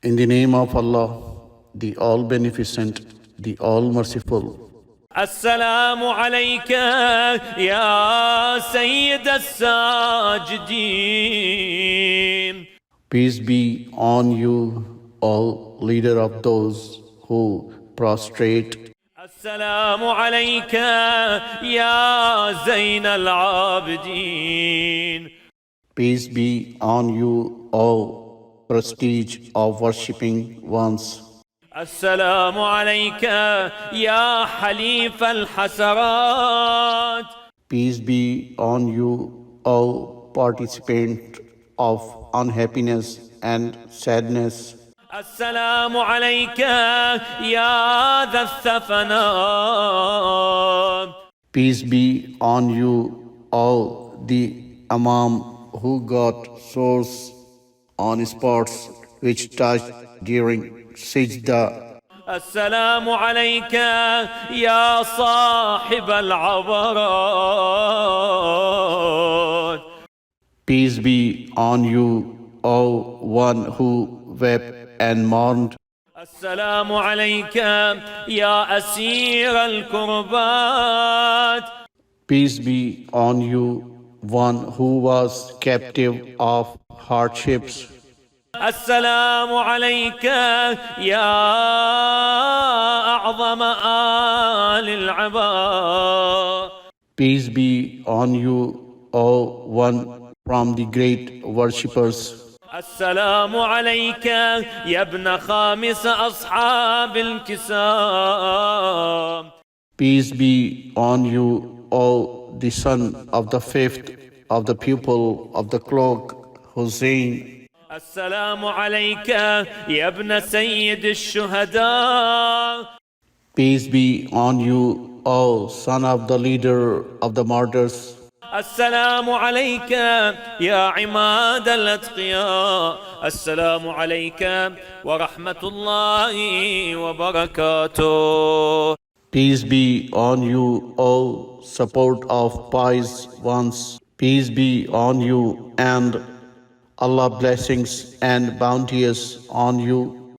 In the name of Allah, the All-Beneficent, the All-Merciful. السلام عليك يا سيد الساجدين. Peace be on you, all leader of those who prostrate. السلام عليك يا زين العابدين. Peace be on you, all prestige of worshipping ones. السلام عليك يا حليف الحسرات. Peace be on you, all participant of unhappiness and sadness. السلام عليك يا ذا الثفنات. Peace be on you, all the Imam who got sores on spots which touched during Sijda. السلام عليك يا صاحب العبرات. Peace be on you, O one who wept and mourned. السلام عليك يا أسير الكربات. Peace be on you, one who was captive of hardships. السلام عليك يا أعظم آل العباد. Peace be on you, O one from the great worshippers. السلام عليك يا ابن خامس أصحاب الكسام. Peace be on you, O the son of the fifth of the pupil of the cloak, Hussein. السلام عليك يا ابن سيد الشهداء. Peace be on you, O son of the leader of the martyrs. السلام عليك يا عماد الأتقياء. السلام عليك ورحمة الله وبركاته. Peace be on you, O support of pious ones. Peace be on you, and Allah blessings and bounteous on you.